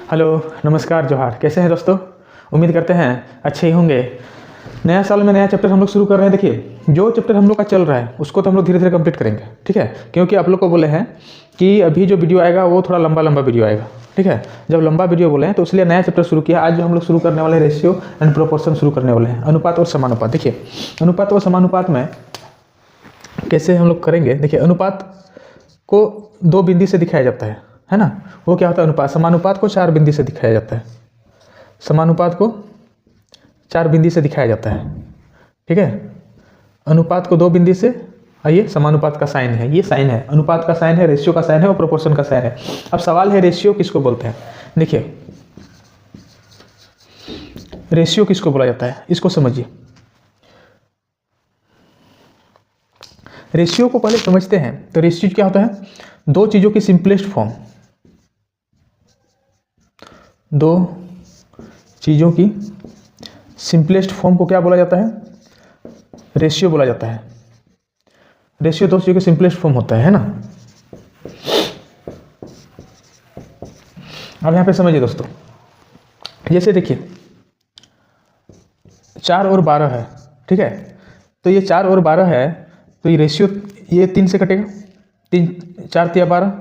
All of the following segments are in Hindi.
हेलो, नमस्कार, जोहार। कैसे हैं दोस्तों? उम्मीद करते हैं अच्छे ही होंगे। नया साल में नया चैप्टर हम लोग शुरू कर रहे हैं। देखिए, जो चैप्टर हम लोग का चल रहा है उसको तो हम लोग धीरे धीरे कंप्लीट करेंगे, ठीक है? क्योंकि आप लोग को बोले हैं कि अभी जो वीडियो आएगा वो थोड़ा लंबा लंबा वीडियो आएगा, ठीक है? जब लंबा वीडियो बोले हैं तो इसलिए नया चैप्टर शुरू किया। आज जो हम लोग शुरू करने वाले हैं रेशियो एंड प्रोपोर्शन शुरू करने वाले हैं, अनुपात और समानुपात। देखिए, अनुपात और समानुपात में कैसे हम लोग करेंगे। देखिए, अनुपात को दो बिंदी से दिखाया जाता है ना? वो क्या होता है अनुपात। समानुपात को चार बिंदी से दिखाया जाता है। समानुपात को चार बिंदी से दिखाया जाता है, ठीक है? अनुपात को दो बिंदी से। आइए, समानुपात का साइन है, ये साइन है, अनुपात का साइन है, रेशियो का साइन है और प्रोपोर्शन का साइन है। अब सवाल है रेशियो किसको बोलते हैं। देखिए, रेशियो किसको बोला जाता है, इसको समझिए। रेशियो को पहले समझते हैं तो रेशियो क्या होता है? दो चीजों की सिंपलेस्ट फॉर्म, दो चीजों की सिंपलेस्ट फॉर्म को क्या बोला जाता है? रेशियो बोला जाता है। रेशियो दो चीजों की सिंपलेस्ट फॉर्म होता है ना? अब यहां पे समझिए दोस्तों, जैसे देखिए 4 और 12 है, ठीक है? तो ये 4 और 12 है तो ये रेशियो, ये 3 से कटेगा, 3 4 3 12,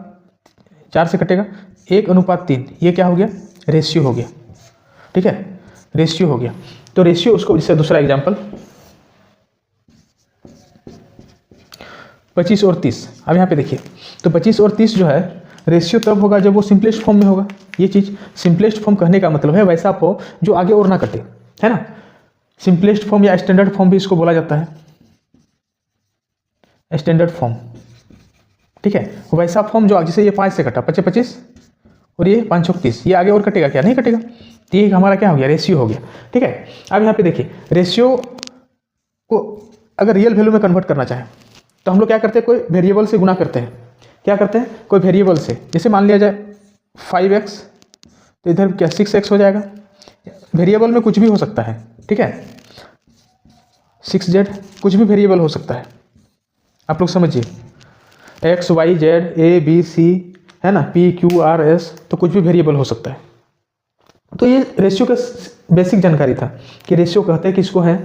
4 से कटेगा, 1:3। ये क्या हो गया? रेशियो हो गया, ठीक है? रेशियो हो गया। तो रेशियो, उसको जैसे दूसरा एग्जांपल 25 और 30। अब यहाँ पे देखिए, तो 25 और 30 जो है रेशियो तब होगा जब वो सिंपलेस्ट फॉर्म में होगा। ये चीज सिंपलेस्ट फॉर्म कहने का मतलब है वैसा फॉर्म जो आगे और ना कटे, है ना? सिंपलेस्ट फॉर्म या स्टैंडर्ड फॉर्म भी इसको बोला जाता है, स्टैंडर्ड फॉर्म, ठीक है? वैसा फॉर्म जो जैसे ये 5 से कटा, 25 25 और ये 5 और 30, ये आगे और कटेगा क्या? नहीं कटेगा। तो ये हमारा क्या हो गया? रेशियो हो गया, ठीक है? अब यहाँ पे देखिए, रेशियो को अगर रियल वैल्यू में कन्वर्ट करना चाहे तो हम लोग क्या करते हैं? कोई वेरिएबल से गुना करते हैं। क्या करते हैं? कोई वेरिएबल से। जैसे मान लिया जाए 5x, तो इधर क्या 6x हो जाएगा। वेरिएबल में कुछ भी हो सकता है, ठीक है? 6z, कुछ भी वेरिएबल हो सकता है। आप लोग समझिए, x y z a b c, है ना, p q r s, तो कुछ भी वेरिएबल हो सकता है। तो ये रेशियो का बेसिक जानकारी था कि रेशियो कहते हैं किसको है,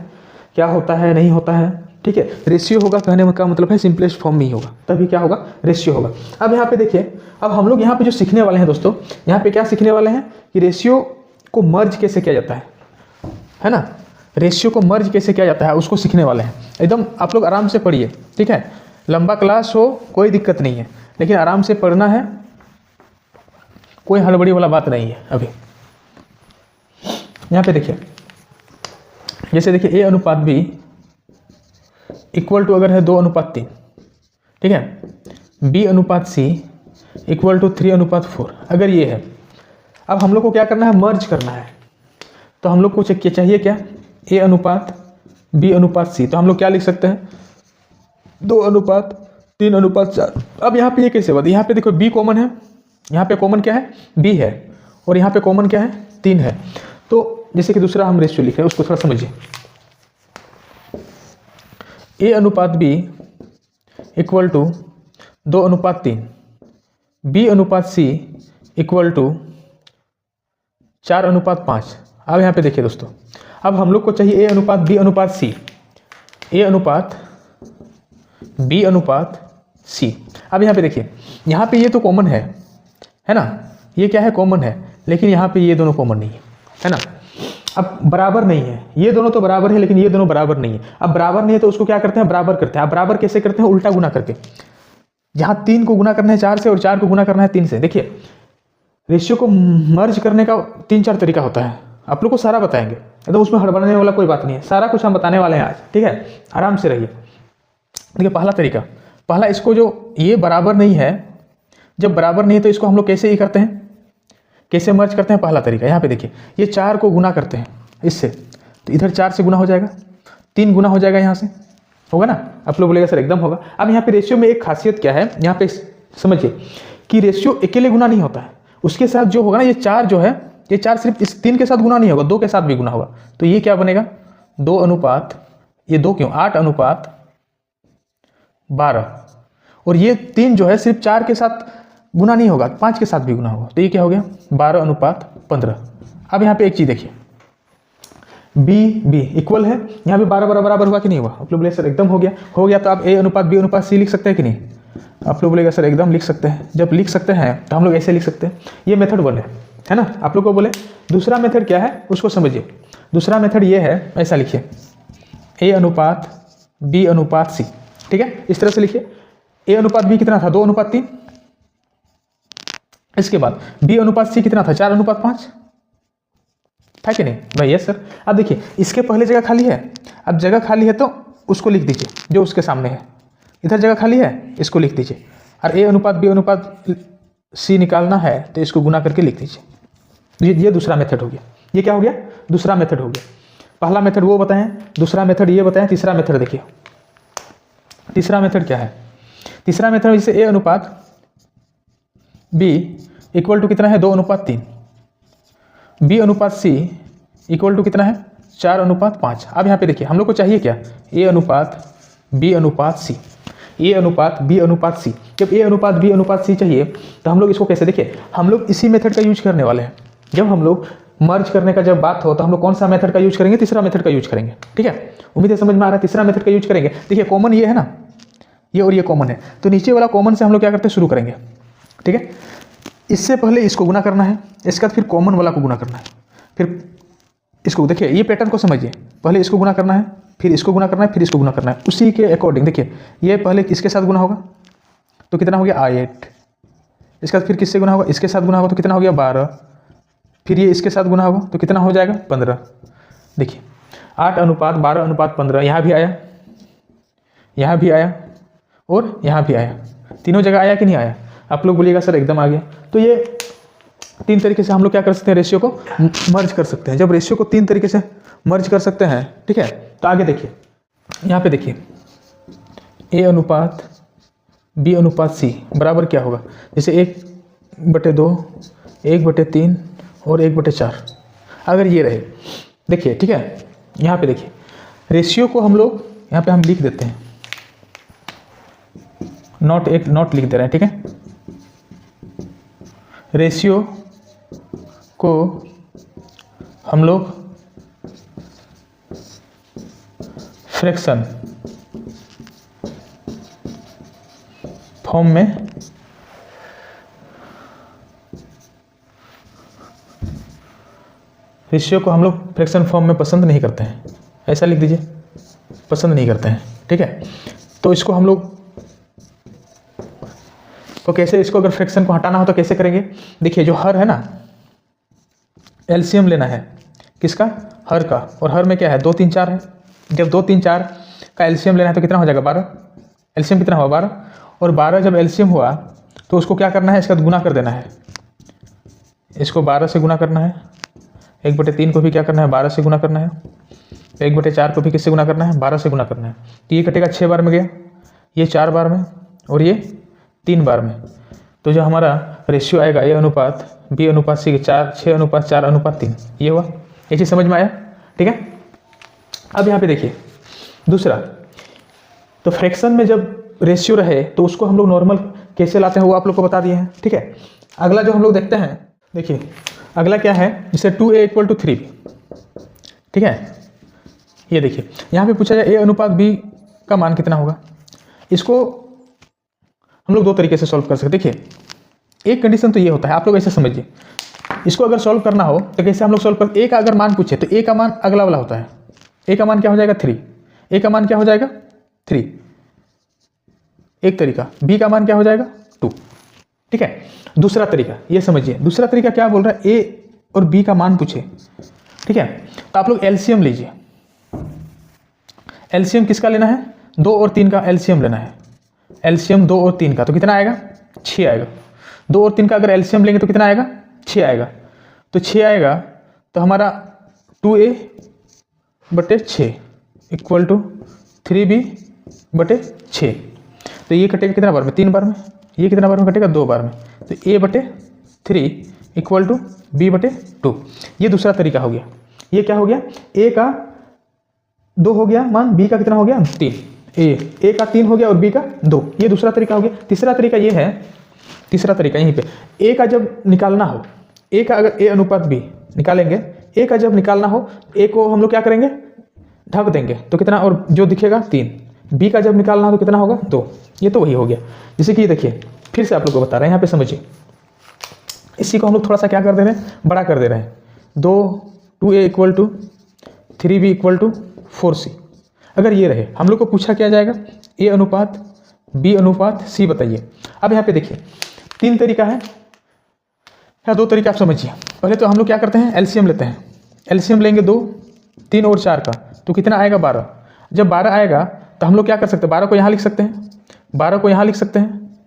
क्या होता है, नहीं होता है, ठीक है? रेशियो होगा कहने का मतलब है सिंपलेस्ट फॉर्म में ही होगा, तभी क्या होगा? रेशियो होगा। अब यहाँ पे देखिए, अब हम लोग यहाँ पे जो सीखने वाले हैं दोस्तों, यहाँ पे क्या सीखने वाले हैं कि रेशियो को मर्ज कैसे किया जाता है ना? रेशियो को मर्ज कैसे किया जाता है उसको सीखने वाले हैं। एकदम आप लोग आराम से पढ़िए, ठीक है? लंबा क्लास हो कोई दिक्कत नहीं है, लेकिन आराम से पढ़ना है, कोई हड़बड़ी वाला बात नहीं है। अभी यहाँ पे देखिए, जैसे देखिए a अनुपात b इक्वल टू अगर है 2:3, ठीक है? b अनुपात c इक्वल टू 3:4, अगर ये है। अब हम लोग को क्या करना है? मर्ज करना है। तो हम लोग को चाहिए क्या? a अनुपात b अनुपात c। तो हम लोग क्या लिख सकते हैं? 2:3:4। अब यहाँ पे ये कैसे बात? यहाँ पे देखो b कॉमन है, यहाँ पे कॉमन क्या है? b है, और यहाँ पे कॉमन क्या है? 3 है। तो जैसे कि दूसरा हम रेशियो लिख रहे हैं, उसको थोड़ा समझिए। a अनुपात b इक्वल टू 2:3, b अनुपात c इक्वल टू 4:5। अब यहाँ पे देखिए दोस्तों, अब हम लोग को चाहिए a अनुपात b अनुपात c, a अनुपात b अनुपात c। अब यहाँ पे देखिए, यहाँ पे ये तो कॉमन है ना? ये क्या है? कॉमन है, लेकिन यहाँ पे ये दोनों कॉमन नहीं है ना? अब बराबर नहीं है, ये दोनों तो बराबर है लेकिन ये दोनों बराबर नहीं है। अब बराबर नहीं है तो उसको क्या करते हैं? बराबर करते हैं। अब बराबर कैसे करते हैं? उल्टा गुना करके। जहाँ 3 को गुना करना है 4 से और 4 को गुना करना है 3 से। देखिए, रेशियो को मर्ज करने का 3-4 तरीका होता है, आप लोग को सारा बताएंगे, एकदम उसमें हड़बड़ाने वाला कोई बात नहीं है, सारा कुछ हम बताने वाले हैं आज, ठीक है? आराम से रहिए। देखिए, पहला तरीका, पहला इसको जो ये बराबर नहीं है, जब बराबर नहीं है तो इसको हम लोग कैसे ही करते हैं? कैसे मर्ज करते हैं? पहला तरीका, यहाँ पे देखिए, ये 4 को गुना करते हैं इससे, तो इधर 4 से गुना हो जाएगा, 3 गुना हो जाएगा, यहाँ से होगा ना? आप लोग बोलेगा सर एकदम होगा। अब यहाँ पे रेशियो में एक खासियत क्या है, यहाँ पे समझिए कि रेशियो अकेले गुना नहीं होता है, उसके साथ जो होगा ना, ये 4 जो है, ये 4 सिर्फ इस 3 के साथ गुना नहीं होगा, 2 के साथ भी गुना होगा। तो ये क्या बनेगा? 2 अनुपात, ये 2 क्यों, 8:12। और ये 3 जो है सिर्फ 4 के साथ गुना नहीं होगा, 5 के साथ भी गुना होगा। तो ये क्या हो गया 12:15। अब यहाँ पे एक चीज़ देखिए, बी इक्वल है, यहाँ पे 12 बराबर हुआ कि नहीं हुआ? आप लोग बोले सर एकदम हो गया। तो आप A/B/C लिख सकते हैं कि नहीं? आप लोग बोलेगा सर एकदम लिख सकते हैं। जब लिख सकते हैं तो हम लोग ऐसे लिख सकते हैं, ये मेथड 1 है ना। आप लोग को बोले दूसरा मेथड क्या है उसको समझिए। दूसरा मेथड ये है, ऐसा लिखिए A/B/C, ठीक है, इस तरह से लिखिए। A/B कितना था? 2:3। इसके बाद B/C कितना था? 4:5 था कि नहीं भाई? Yes sir. अब देखिए इसके पहले जगह खाली है, अब जगह खाली है तो उसको लिख दीजिए जो उसके सामने है। इधर जगह खाली है, इसको लिख दीजिए। और A/B/C निकालना है तो इसको गुना करके लिख दीजिए। ये दूसरा मेथड हो गया। ये क्या हो गया? दूसरा मेथड हो गया। पहला मेथड वो बताएं, दूसरा मेथड ये बताएं, तीसरा मेथड देखिए। तीसरा मेथड क्या है? तीसरा मेथड जैसे A/B इक्वल टू कितना है? 2:3। B/C इक्वल टू कितना है? 4:5। अब यहाँ पे देखिए हम लोग को चाहिए क्या? A/B/C। A/B/C। जब A/B/C चाहिए तो हम लोग इसको कैसे, देखिए हम लोग इसी मेथड का यूज करने वाले हैं। जब हम लोग मर्ज करने का जब बात हो तो हम लोग कौन सा मेथड का यूज करेंगे? तीसरा मेथड का यूज करेंगे, ठीक है। उम्मीद है समझ में आ रहा है। तीसरा मेथड का यूज करेंगे। देखिए कॉमन ये है ना, ये और ये कॉमन है, तो नीचे वाला कॉमन से हम लोग क्या करते हैं? शुरू करेंगे, ठीक है। इससे पहले इसको गुना करना है, इसके बाद फिर कॉमन वाला को गुना करना है, फिर इसको। देखिए ये पैटर्न को समझिए, पहले इसको गुना करना है, फिर इसको गुना करना है, फिर इसको गुना करना है, उसी के अकॉर्डिंग। देखिए ये पहले इसके साथ गुना होगा तो कितना हो गया? 8। इसके बाद फिर किससे गुना होगा? इसके साथ गुना होगा तो कितना हो गया? 12। फिर ये इसके साथ गुना होगा तो कितना हो जाएगा? 15। देखिए 8:12:15 यहाँ भी आया, यहाँ भी आया और यहाँ भी आया। तीनों जगह आया कि नहीं आया? आप लोग बोलिएगा सर एकदम आ गया। तो ये 3 तरीके से हम लोग क्या कर सकते हैं? रेशियो को मर्ज कर सकते हैं। जब रेशियो को 3 तरीके से मर्ज कर सकते हैं, ठीक है, तो आगे देखिए यहाँ पे देखिए A/B/C बराबर क्या होगा? जैसे 1/2, 1/3 और 1/4 अगर ये रहे, देखिए ठीक है। यहाँ पे देखिए रेशियो को हम लोग यहाँ पे हम लिख देते हैं, नॉट लिख दे रहे हैं, ठीक है। रेशियो को हम लोग फ्रैक्शन फॉर्म में रेशियो को हम लोग फ्रैक्शन फॉर्म में पसंद नहीं करते हैं, ऐसा लिख दीजिए, पसंद नहीं करते हैं, ठीक है। तो इसको हम लोग तो कैसे, इसको अगर फ्रैक्शन को हटाना हो तो कैसे करेंगे? देखिए जो हर है ना, एलसीएम लेना है किसका? हर का। और हर में क्या है? 2, 3, 4 है। जब 2, 3, 4 का एलसीएम लेना है तो कितना हो जाएगा? 12। एलसीएम कितना हुआ? 12। और 12 जब एलसीएम हुआ तो उसको क्या करना है? इसका गुना कर देना है। इसको 12 से गुना करना है। 1/3 को भी क्या करना है? 12 से गुना करना है। 1/4 को भी किससे गुना करना है? 12 से गुना करना है। तो ये कटेगा 6 बार में गया, ये 4 बार में और ये 3 बार में। तो जो हमारा रेशियो आएगा A/B/C के 6:4:3 ये हुआ। ये चीज़ समझ में आया, ठीक है। अब यहाँ पे देखिए दूसरा, तो फ्रैक्शन में जब रेशियो रहे तो उसको हम लोग नॉर्मल कैसे लाते हैं वो आप लोग को बता दिए हैं, ठीक है। अगला जो हम लोग देखते हैं, देखिए अगला क्या है? जैसे 2A = 3B, ठीक है। ये देखिए यहाँ पे पूछा जाए A/B का मान कितना होगा। इसको हम लोग 2 तरीके से सॉल्व कर सकते हैं। देखिए एक कंडीशन तो ये होता है, आप लोग ऐसे समझिए, इसको अगर सॉल्व करना हो तो कैसे हम लोग सॉल्व कर? A का अगर मान पूछे तो A का मान अगला वाला होता है। A का मान क्या हो जाएगा? 3। A का मान क्या हो जाएगा? 3 एक तरीका। B का मान क्या हो जाएगा? 2, ठीक है। दूसरा तरीका ये समझिए, दूसरा तरीका क्या बोल रहा है? A और B का मान पूछे, ठीक है, तो आप लोग एलसीएम लीजिए। एलसीएम किसका लेना है? 2 और 3 का एलसीएम लेना है। एलसीएम 2 और 3 का तो कितना आएगा? 6 आएगा। 2 और 3 का अगर एलसीएम लेंगे तो कितना आएगा? 6 आएगा। तो 6 आएगा तो हमारा 2A/6 = 3B/6। तो ये कटेगा कितना बार में? 3 बार में। ये कितना बार में कटेगा? 2 बार में। तो A/3 = B/2। ये दूसरा तरीका हो गया। ये क्या हो गया? A का 2 हो गया मान, B का कितना हो गया? 3। A का 3 हो गया और B का 2। ये दूसरा तरीका हो गया। तीसरा तरीका ये है तीसरा तरीका यहीं पे, ए का जब निकालना हो, ए का अगर ए अनुपात बी निकालेंगे, ए का जब निकालना हो ए को हम लोग क्या करेंगे, ढक देंगे, तो कितना, और जो दिखेगा 3, बी का जब निकालना हो तो कितना होगा 2, ये तो वही हो गया। जैसे कि ये देखिए, फिर से आप लोग को बता रहे हैं, यहाँ पे समझिए, इसी को हम लोग थोड़ा सा क्या कर दे रहे हैं, बड़ा कर दे रहे हैं, 2a equal to 3b equal to 4c। अगर ये रहे, हम लोग को पूछा क्या जाएगा, ए अनुपात बी अनुपात सी बताइए। अब यहाँ पे देखिए 3 तरीका है या 2 तरीका, आप समझिए। पहले तो हम लोग क्या करते हैं, एलसीएम लेते हैं, एलसीएम लेंगे 2, 3 और 4 का, तो कितना आएगा 12। जब 12 आएगा तो हम लोग क्या कर सकते हैं, 12 को यहाँ लिख सकते हैं, 12 को यहाँ लिख सकते हैं,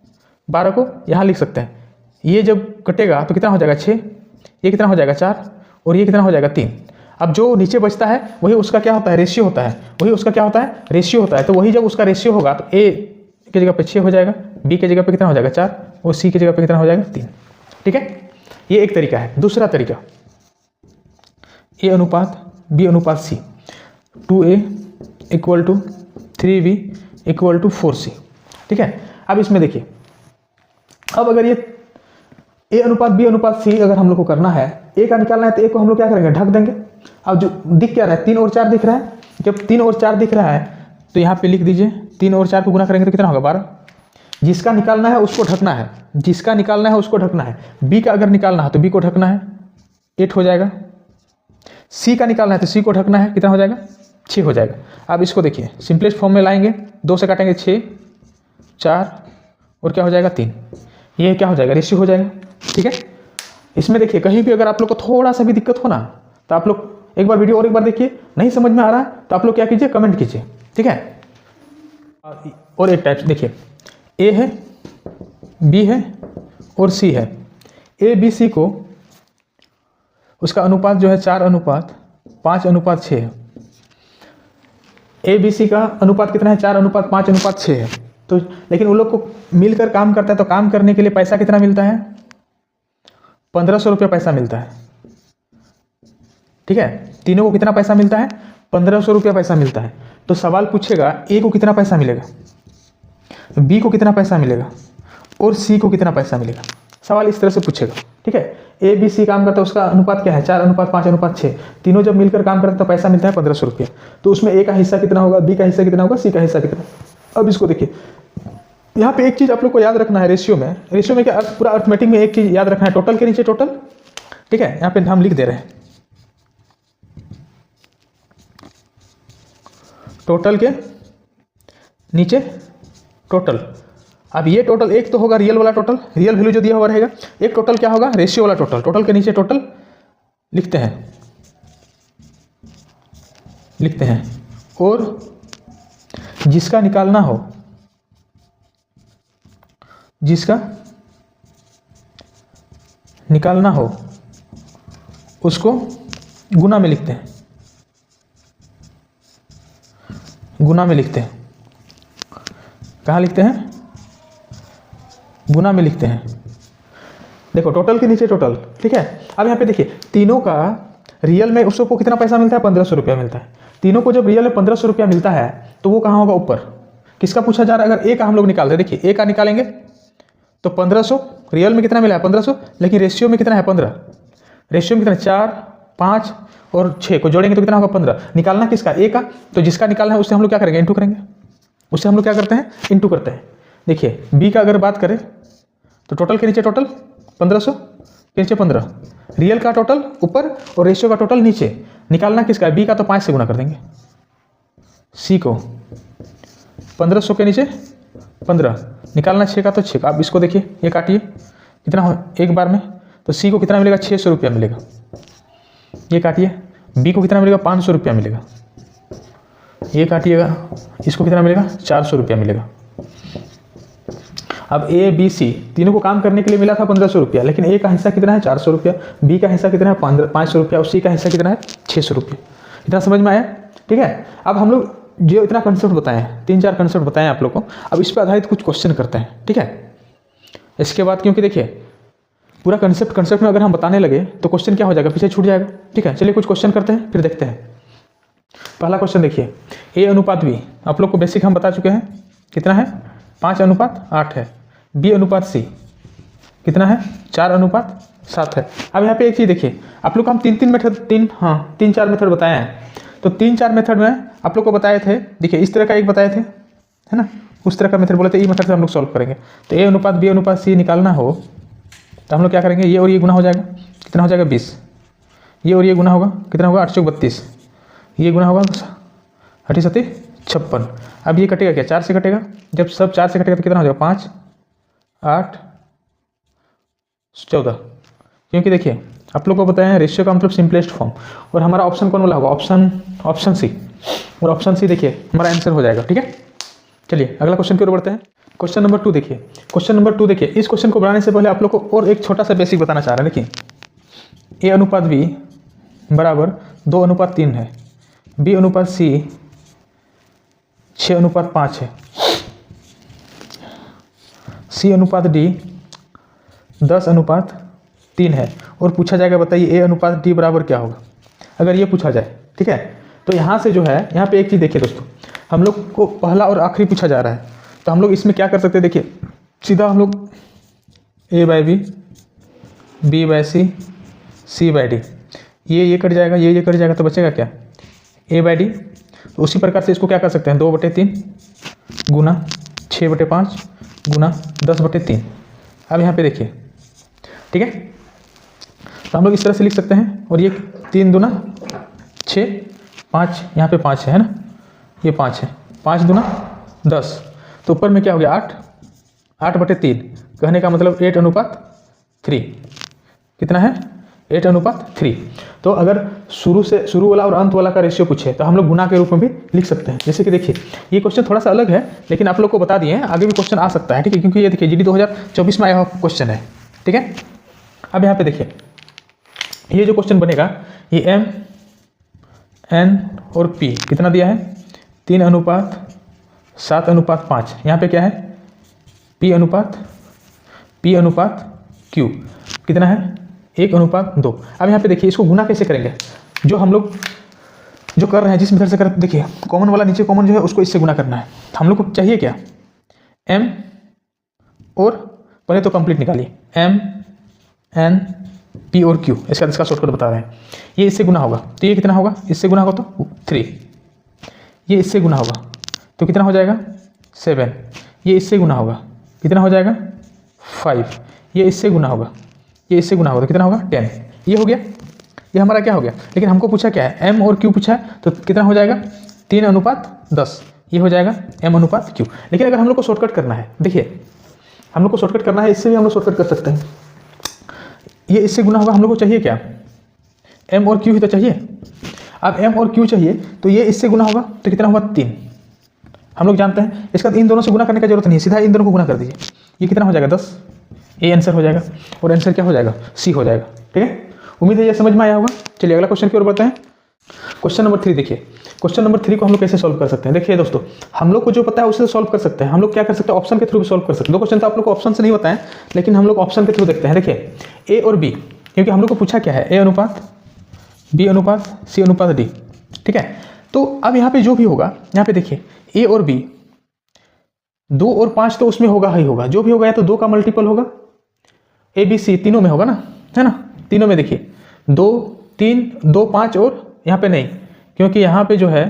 12 को यहाँ लिख सकते हैं। ये जब कटेगा तो कितना हो जाएगा 6, ये कितना हो जाएगा 4, और ये कितना हो जाएगा 3। अब जो नीचे बचता है वही उसका क्या होता है, रेशियो होता है, वही उसका क्या होता है, रेशियो होता है। तो वही जब उसका रेशियो होगा तो ए की जगह पे 6 हो जाएगा, बी की जगह पे कितना हो जाएगा 4, और सी की जगह पे कितना हो जाएगा 3। ठीक है, ये एक तरीका है। दूसरा तरीका, ए अनुपात बी अनुपात C, 2a equal to 3b equal to 4c। ठीक है, अब इसमें देखिए, अब अगर ये ए अनुपात बी अनुपात सी अगर हम लोग को करना है, ए का निकालना है, तो ए को हम लोग क्या करेंगे, ढक देंगे। अब जो दिख क्या रहा है, 3 और 4 दिख रहा है, जब 3 और 4 दिख रहा है तो यहाँ पे लिख दीजिए, 3 और 4 को गुना करेंगे तो कितना होगा 12। जिसका निकालना है उसको ढकना है, जिसका निकालना है उसको ढकना है। बी का अगर निकालना है तो बी को ढकना है, 8 हो जाएगा। सी का निकालना है तो सी को ढकना है, कितना हो जाएगा 6 हो जाएगा। अब इसको देखिए, सिंपलेस्ट फॉर्म में लाएंगे, 2 से काटेंगे 6, 4 और क्या हो जाएगा 3, ये क्या हो जाएगा, रेशियो हो जाएगा। ठीक है, इसमें देखिए कहीं भी अगर आप लोग को थोड़ा सा भी दिक्कत हो ना, तो आप लोग एक बार वीडियो और एक बार देखिए, नहीं समझ में आ रहा है तो आप लोग क्या कीजिए, कमेंट कीजिए। ठीक है, और एक टाइप देखिए, ए है, बी है और सी है। ए बी सी को उसका अनुपात जो है 4 अनुपात 5 अनुपात 6 है। ए बी सी का अनुपात कितना है, 4 अनुपात 5 अनुपात 6 है। तो लेकिन उन लोग को मिलकर काम करता है, तो काम करने के लिए पैसा कितना मिलता है, 1500 रुपया पैसा मिलता है। ठीक है, तीनों को कितना पैसा मिलता है, 1500 रुपया पैसा मिलता है। तो सवाल पूछेगा ए को कितना पैसा मिलेगा, बी को कितना पैसा मिलेगा और सी को कितना पैसा मिलेगा, सवाल इस तरह से पूछेगा। ठीक है, ए बी सी काम करता है, उसका अनुपात क्या है, 4 अनुपात 5 अनुपात 6, तीनों जब मिलकर काम करते हैं तो पैसा मिलता है 1500 रुपया। तो उसमें ए का हिस्सा कितना होगा, बी का हिस्सा कितना होगा, सी का हिस्सा कितना। अब इसको देखिए, यहाँ पे एक चीज आप लोग को याद रखना है, रेशियो में क्या पूरा अर्थमेटिक में एक चीज याद रखना है, टोटल के नीचे टोटल। ठीक है, यहाँ पे हम लिख दे रहे हैं टोटल के नीचे टोटल। अब ये टोटल एक तो होगा रियल वाला टोटल, रियल वैल्यू जो दिया हुआ रहेगा, एक टोटल क्या होगा, रेशियो वाला टोटल। टोटल के नीचे टोटल लिखते हैं और जिसका निकालना हो, उसको गुना में लिखते हैं, कहाँ लिखते हैं, गुना में लिखते हैं। देखो टोटल के नीचे टोटल। ठीक है, अब यहाँ पे देखिए, तीनों का रियल में उसको कितना पैसा मिलता है, 1500 रुपया मिलता है। तीनों को जब रियल में 1500 रुपया मिलता है तो वो कहाँ होगा, ऊपर। किसका पूछा जा रहा है, अगर ए का हम लोग निकालते हैं, देखिए ए का निकालेंगे तो 1500, रियल में कितना मिला है 1500, लेकिन रेशियो में कितना है 15, रेशियो में कितना 4 5 और 6 को जोड़ेंगे तो कितना होगा 15। निकालना किसका, ए का, तो जिसका निकालना है उससे हम लोग क्या करेंगे, इंटू करेंगे, उससे हम लोग क्या करते हैं, इंटू करते हैं। देखिए बी का अगर बात करें तो टोटल के नीचे टोटल 1500 के नीचे 15, रियल का टोटल ऊपर और रेशियो का टोटल नीचे। निकालना किसका है, बी का, तो 5 से गुना कर देंगे। सी को 1500 के नीचे 15, निकालना 6 का तो 6 का। अब इसको देखिए, ये काटिए कितना हो एक बार में, तो सी को कितना मिलेगा, 600 रुपया मिलेगा। ये काटिए, बी को कितना मिलेगा, 500 रुपया मिलेगा। ये काटिएगा, इसको कितना मिलेगा, 400 रुपया मिलेगा। अब ए बी सी तीनों को काम करने के लिए मिला था 1500 रुपया, लेकिन ए का हिस्सा कितना है 400 रुपया, बी का हिस्सा कितना है 500 रुपया और सी का हिस्सा कितना है 600 रुपया। इतना समझ में आया। ठीक है, अब हम लोग जो इतना कंसेप्ट बताए हैं, 3-4 कंसेप्ट बताए हैं आप लोग को, अब इस पर आधारित कुछ क्वेश्चन करते हैं। ठीक है, इसके बाद क्योंकि देखिए पूरा कंसेप्ट में अगर हम बताने लगे तो क्वेश्चन क्या हो जाएगा, पीछे छूट जाएगा। ठीक है, चलिए कुछ क्वेश्चन करते हैं, फिर देखते हैं। पहला क्वेश्चन देखिए, ए अनुपात बी, आप लोग को बेसिक हम बता चुके हैं कितना है, 5 अनुपात 8 है। बी अनुपात सी कितना है 4:7 है। अब यहाँ पे एक चीज़ देखिए, आप लोग को हम तीन चार मेथड बताए हैं। तो 3-4 मेथड में आप लोग को बताए थे, देखिए इस तरह का एक बताए थे, है ना, उस तरह का मेथड बोले थे, ये मेथड से हम लोग सॉल्व करेंगे। तो A/B/C निकालना हो तो हम लोग क्या करेंगे, ये और ये गुना हो जाएगा, कितना हो जाएगा 20, ये और ये गुना होगा, कितना होगा 8 × 32, ये गुना होगा 8×7 = 56। अब ये कटेगा क्या, 4 से कटेगा, जब सब 4 से कटेगा तो कितना हो जाएगा 5, 8, 14। क्योंकि देखिए आप लोग को बताया है रेशियो का मतलब सिंपलेस्ट फॉर्म, और हमारा ऑप्शन कौन वाला होगा, ऑप्शन सी, और ऑप्शन सी देखिए हमारा आंसर हो जाएगा। ठीक है, चलिए अगला क्वेश्चन की ओर बढ़ते हैं। क्वेश्चन नंबर 2 देखिए, इस क्वेश्चन को बनाने से पहले आप लोग को और एक छोटा सा बेसिक बताना चाह रहे हैं। देखिए A/B बराबर 2:3 है, B/C 6:5 है, C/D 10:3 है, और पूछा जाएगा बताइए A/D बराबर क्या होगा, अगर ये पूछा जाए। ठीक है, तो यहाँ से जो है, यहाँ पे एक चीज़ देखिए दोस्तों, हम लोग को पहला और आखिरी पूछा जा रहा है, तो हम लोग इसमें क्या कर सकते हैं, देखिए सीधा हम लोग A/B, B/C, C/D, ये कट जाएगा, ये कट जाएगा, तो बचेगा क्या A/D। तो उसी प्रकार से इसको क्या कर सकते हैं, 2/3 गुना 6/5 गुना 10/3। अब यहाँ पे देखिए, ठीक है, तो हम लोग इस तरह से लिख सकते हैं, और ये 3 दूना 6, 5, यहाँ पे 5 है ना, ये 5 है, 5 दूना 10, तो ऊपर में क्या हो गया 8/3, कहने का मतलब 8:3, कितना है 8:3। तो अगर शुरू वाला और अंत वाला का रेशियो पूछे तो हम लोग गुना के रूप में भी लिख सकते हैं। जैसे कि देखिए ये क्वेश्चन थोड़ा सा अलग है, लेकिन आप लोग को बता दिए हैं आगे भी क्वेश्चन आ सकता है। ठीक है, क्योंकि ये देखिए GD 2024 में आया हुआ क्वेश्चन है। ठीक है, अब यहाँ पे देखिए ये जो क्वेश्चन बनेगा, ये M, N और P कितना दिया है 3:7:5। यहाँ पे क्या है P/Q कितना है 1:2। अब यहाँ पे देखिए इसको गुना कैसे करेंगे, जो हम लोग जो कर रहे हैं जिस मेथड से कर, देखिए कॉमन वाला नीचे कॉमन जो है उसको इससे गुना करना है। हम लोग को चाहिए क्या M, और पहले तो कंप्लीट निकालिए M, N, P और Q, इसका शॉर्टकट बता रहे हैं। ये इससे गुना होगा तो ये कितना होगा, इससे गुना होगा तो 3, ये इससे गुना होगा तो कितना हो जाएगा 7, ये इससे गुना होगा कितना हो जाएगा 5, ये इससे गुना होगा तो कितना होगा 10। ये हो गया, ये हमारा क्या हो गया। लेकिन हमको पूछा क्या है M और Q पूछा है, तो कितना हो जाएगा 3:10, ये हो जाएगा M/Q। लेकिन अगर हम लोग को शॉर्टकट करना है, देखिए हम लोग को शॉर्टकट करना है, इससे भी हम लोग शॉर्टकट कर सकते हैं। ये इससे गुना होगा, हम लोग को चाहिए क्या M और Q ही तो चाहिए। अब M और Q चाहिए तो ये इससे गुना होगा तो कितना होगा 3, हम लोग जानते हैं। इसका इन दोनों से गुना करने का जरूरत नहीं है, सीधा इन दोनों को गुना कर दीजिए, ये कितना हो जाएगा 10, ये आंसर हो जाएगा, और आंसर क्या हो जाएगा C हो जाएगा। ठीक है, उम्मीद है ये समझ में आया होगा। चलिए अगला क्वेश्चन की ओर बढ़ते हैं। क्वेश्चन नंबर 3 देखिए, क्वेश्चन नंबर 3 को हम लोग कैसे सॉल्व कर सकते हैं। देखिए दोस्तों, हम लोग को जो पता है उसे सॉल्व कर सकते हैं। हम लोग क्या कर सकते हैं, ऑप्शन के थ्रू भी सॉल्व कर सकते हैं। 2 क्वेश्चन तो आप लोग को ऑप्शन से नहीं बताएं, लेकिन हम लोग ऑप्शन के थ्रू देखते हैं। देखिए A और B, क्योंकि हम लोग को पूछा क्या है A/B/C/D। ठीक है, तो अब यहाँ पे जो भी होगा, यहाँ पे देखिए A और B 2 और 5 तो उसमें होगा ही होगा, जो भी होगा या तो 2 का मल्टीपल होगा, ABC तीनों में होगा ना, है ना, तीनों में देखिए 2, 3, 2, 5 और यहाँ पे नहीं, क्योंकि यहाँ पे जो है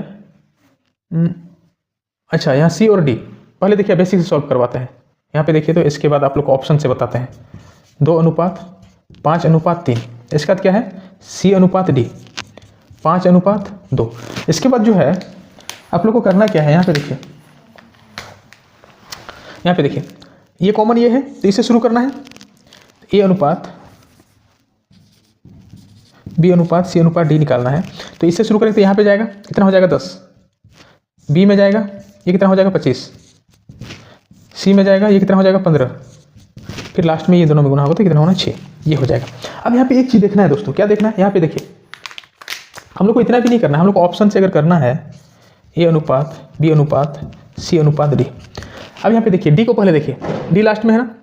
अच्छा यहाँ C और D पहले देखिए बेसिक से सॉल्व करवाते हैं। यहाँ पे देखिए तो इसके बाद आप लोग को ऑप्शन से बताते हैं 2:5:3, इसका क्या है C/D 5:2। इसके बाद जो है आप लोग को करना क्या है, यहाँ पे देखिए ये कॉमन ये है तो इसे शुरू करना है, A/B/C/D निकालना है, तो इससे शुरू करेंगे तो यहाँ पे जाएगा कितना हो जाएगा 10, B में जाएगा ये कितना हो जाएगा 25, C में जाएगा ये कितना हो जाएगा 15, फिर लास्ट में ये दोनों में गुना होगा तो कितना होना 6, ये हो जाएगा। अब यहाँ पे एक चीज़ देखना है दोस्तों, क्या देखना है, यहाँ पे देखिए हम लोग को इतना भी नहीं करना है, हम लोग को ऑप्शन से अगर करना है A/B/C/D। अब यहाँ पे देखिए D को पहले देखिए, D लास्ट में है ना,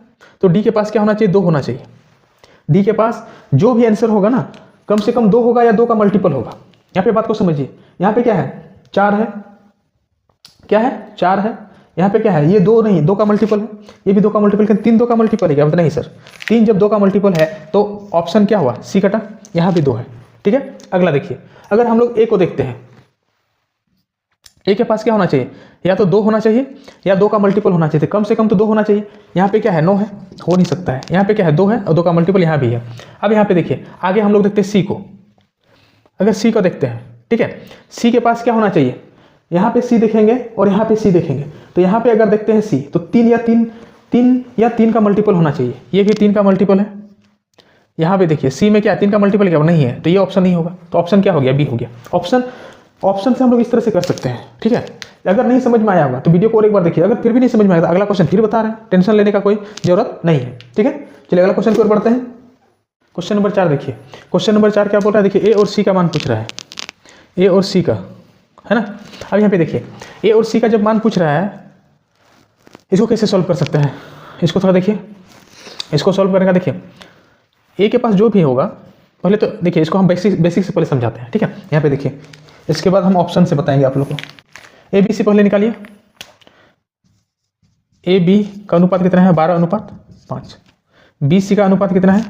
तो D के पास क्या होना चाहिए 2 होना चाहिए। D के पास जो भी आंसर होगा ना कम से कम 2 होगा या 2 का मल्टीपल होगा। यहाँ पे बात को समझिए, यहाँ पे क्या है 4 है, क्या है 4 है, यहाँ पे क्या है, ये 2 नहीं 2 का मल्टीपल है, ये भी 2 का मल्टीपल, 3 2 का मल्टीपल है क्या? नहीं सर, 3 जब 2 का मल्टीपल है तो ऑप्शन क्या हुआ, सी कटा, यहाँ भी 2 है। ठीक है, अगला देखिए, अगर हम लोग ए को देखते हैं, ए के पास क्या होना चाहिए, या तो 2 होना चाहिए या 2 का मल्टीपल होना चाहिए, कम से कम तो 2 होना चाहिए। यहाँ पे क्या है, 9 है, हो नहीं सकता है। यहाँ पे क्या है, 2 है और 2 का मल्टीपल यहाँ भी है। अब यहाँ पे देखिए, आगे हम लोग देखते हैं सी को, अगर सी को देखते हैं, ठीक है, सी के पास क्या होना चाहिए, यहाँ पे सी देखेंगे और यहाँ पे सी देखेंगे, तो यहाँ पे अगर देखते हैं सी तो 3 या 3 का मल्टीपल होना चाहिए, ये भी 3 का मल्टीपल है। यहाँ पे देखिए सी में क्या है, 3 का मल्टीपल क्या नहीं है, तो ये ऑप्शन नहीं होगा, तो ऑप्शन क्या हो गया, बी हो गया। ऑप्शन से हम लोग इस तरह से कर सकते हैं। ठीक है, अगर नहीं समझ में आया होगा तो वीडियो को और एक बार देखिए, अगर फिर भी नहीं समझ में आया तो अगला क्वेश्चन फिर बता रहे हैं, टेंशन लेने का कोई जरूरत नहीं है। ठीक है, चलिए अगला क्वेश्चन की ओर बढ़ते हैं। क्वेश्चन नंबर 4 देखिए, क्वेश्चन नंबर 4 क्या बोल रहा है, देखिए ए और सी का मान पूछ रहा है, ए और सी का, है ना। अब यहाँ पे देखिए ए और सी का जब मान पूछ रहा है, इसको कैसे सॉल्व कर सकते हैं, इसको थोड़ा देखिए, इसको सॉल्व करने का देखिए, ए के पास जो भी होगा, पहले तो देखिए इसको हम बेसिक से पहले समझाते हैं। ठीक है, यहाँ पे देखिए, इसके बाद हम ऑप्शन से बताएंगे आप लोग को। ए बी सी पहले निकालिए, ए बी का अनुपात कितना है, 12:5, बी सी का अनुपात कितना है,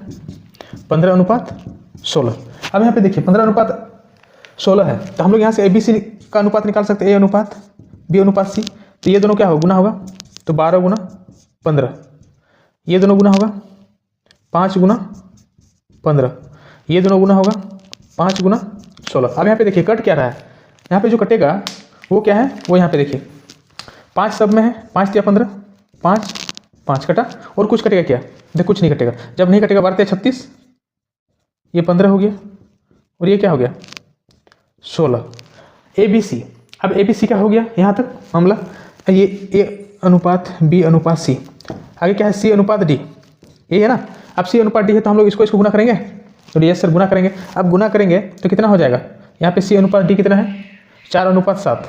15:16। अब यहाँ पे देखिए 15:16 है, तो हम लोग यहाँ से ए बी सी का अनुपात निकाल सकते हैं, ए अनुपात बी अनुपात सी, तो ये दोनों क्या होगा, गुना होगा, तो 12 × 15, ये दोनों गुना होगा 5 × 15, ये दोनों गुना होगा 5 × 16। अब यहाँ पे देखिए कट क्या रहा है, यहाँ पे जो कटेगा वो क्या है, वो यहाँ पे देखिए 5 सब में है, 5 या 15, 5 कटा, और कुछ कटेगा क्या, देखो कुछ नहीं कटेगा, जब नहीं कटेगा 12 या 36, ये 15 हो गया, और ये क्या हो गया 16। ए बी सी, अब ए बी सी का हो गया यहाँ तक मामला, ये ए अनुपात बी अनुपात सी, आगे क्या है सी अनुपात डी, ये है ना। अब सी अनुपात डी है तो हम लोग इसको गुना करेंगे, तो यस सर गुना करेंगे। अब गुना करेंगे तो कितना हो जाएगा, यहाँ पे सी अनुपात डी कितना है, 4:7।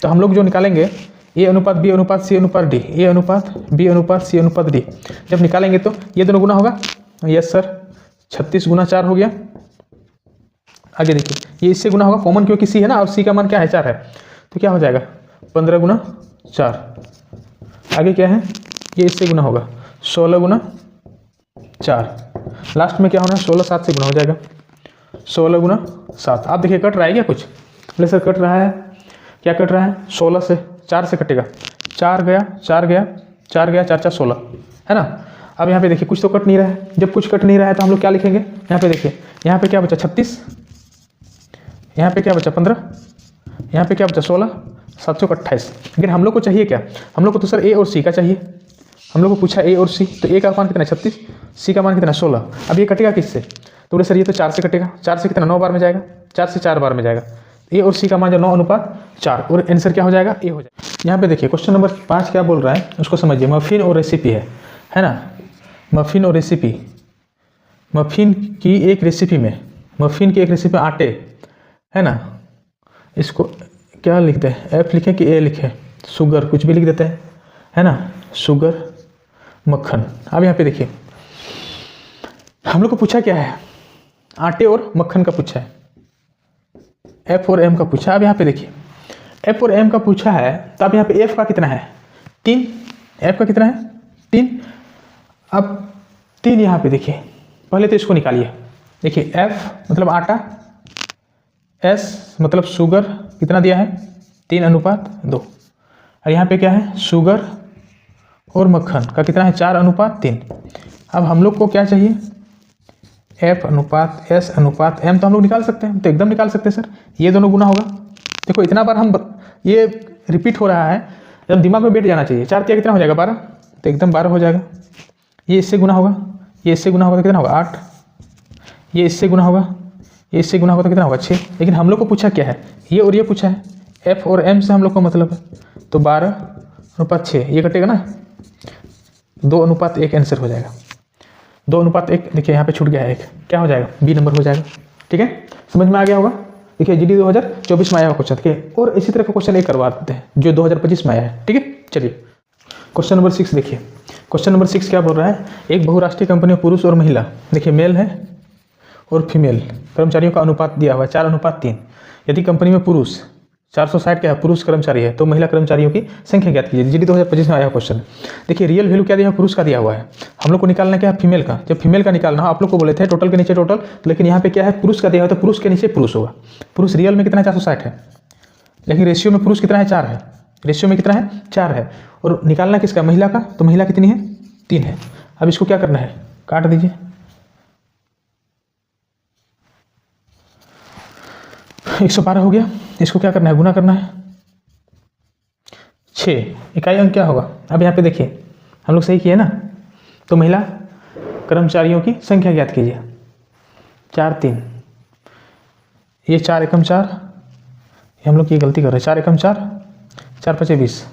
तो हम लोग जो निकालेंगे ए अनुपात बी अनुपात सी अनुपात डी, ए अनुपात बी अनुपात सी अनुपात डी, जब निकालेंगे तो ये दोनों गुना होगा, यस सर 36 × 4 हो गया। आगे देखिए ये इससे गुना होगा, कॉमन क्योंकि सी है ना, और सी का मान क्या है 4 है, तो क्या हो जाएगा 15 × 4। आगे क्या है, ये इससे गुना होगा 16 × 4, लास्ट में क्या होना है 16 7 से गुना हो जाएगा, 16 × 7। आप देखिए कट रहा है क्या कुछ, बोले सर कट रहा है, क्या कट रहा है, 16 से 4 से कटेगा, 4 गया 4 गया 4 गया 4 4 16, है ना। अब यहाँ पे देखिए कुछ तो कट नहीं रहा है, जब कुछ कट नहीं रहा है तो हम लोग क्या लिखेंगे, यहाँ पे देखिए, यहाँ पे क्या बचा 36, यहाँ पे क्या बचा 15, यहाँ पे क्या बचा 16, 728। लेकिन हम लोग को चाहिए क्या, हम लोग को तो सर ए और सी का चाहिए, हम लोग को पूछा ए और सी, तो ए का मान कितना है 36, सी का मान कितना 16। अब ये कटेगा किससे, तो बोले सर ये तो 4 से कटेगा, 4 से कितना 9 बार में जाएगा, 4 से 4 बार में जाएगा, ए और सी का मान जो 9:4, और आंसर क्या हो जाएगा, ए हो जाएगा। यहाँ पे देखिए क्वेश्चन नंबर 5 क्या बोल रहा है उसको समझिए, मफिन और रेसिपी है ना, मफिन और रेसिपी, मफिन की एक रेसिपी में आटे, है ना, इसको क्या लिखते हैं, एफ लिखे कि ए लिखे, शुगर कुछ भी लिख देते हैं, है ना, शुगर मक्खन। अब यहाँ पे देखिए हम लोग को पूछा क्या है, आटे और मक्खन का पूछा है, एफ और एम का पूछा। अब यहाँ पे देखिए एफ और एम का पूछा है, तो अब यहाँ पे एफ का कितना है 3, एफ का कितना है 3। अब 3 यहाँ पे देखिए, पहले तो इसको निकालिए, देखिए एफ मतलब आटा, एस मतलब शुगर, कितना दिया है 3:2, और यहाँ पे क्या है शुगर और मक्खन का कितना है 4:3। अब हम लोग को क्या चाहिए, एफ अनुपात एस अनुपात एम, तो हम लोग निकाल सकते हैं, तो एकदम निकाल सकते हैं सर, ये दोनों गुना होगा। देखो इतना बार हम ये रिपीट हो रहा है, जब दिमाग में बैठ जाना चाहिए, 4 कितना हो जाएगा 12, तो एकदम 12 हो जाएगा। ये इससे गुना होगा, ये इससे गुना होगा तो कितना होगा 8, ये इससे गुना होगा, ये इससे गुना होगा तो कितना होगा 6। लेकिन हम लोग को पूछा क्या है, ये और ये पूछा है, एफ और एम से हम लोग को मतलब है, तो 12:6, ये कटेगा ना, 2:1 आंसर हो जाएगा, 2:1। देखिए यहाँ पे छूट गया है एक, क्या हो जाएगा बी नंबर हो जाएगा। ठीक है, समझ में आ गया होगा। देखिए जीडी 2024 में आया हुआ क्वेश्चन, ठीक है, और इसी तरह का क्वेश्चन एक करवा देते हैं जो 2025 में आया है। ठीक है, चलिए क्वेश्चन नंबर 6 देखिए, क्वेश्चन नंबर 6 क्या बोल रहा है, एक बहुराष्ट्रीय कंपनी में पुरुष और महिला, देखिए मेल है और फीमेल कर्मचारियों का अनुपात दिया हुआ है 4:3। यदि कंपनी में पुरुष 460 क्या है, पुरुष कर्मचारी है, तो महिला कर्मचारियों की संख्या ज्ञात कीजिए। जीडी 2025 में आया क्वेश्चन। देखिए रियल वैल्यू क्या दिया है, पुरुष का दिया हुआ है, हम लोग को निकालना क्या है, फीमेल का। जब फीमेल का निकालना हो, आप लोग को बोले थे टोटल के नीचे टोटल, लेकिन यहाँ पे क्या है, पुरुष का दिया हुआ है, तो पुरुष के नीचे पुरुष होगा। पुरुष रियल में कितना है, 460 है, लेकिन रेशियो में पुरुष कितना है, 4 है। रेशियो में कितना है, 4 है। और निकालना किसका, महिला का, तो महिला कितनी है, 3 है। अब इसको क्या करना है, काट दीजिए। 112 हो गया। इसको क्या करना है, गुना करना है 6। इकाई अंक क्या होगा, अब यहाँ पे देखिए हम लोग सही किए ना, तो महिला कर्मचारियों की संख्या ज्ञात कीजिए। 4 3, ये 4 एकम 4, ये हम लोग ये गलती कर रहे हैं, 4 एकम 4, 4 5 20,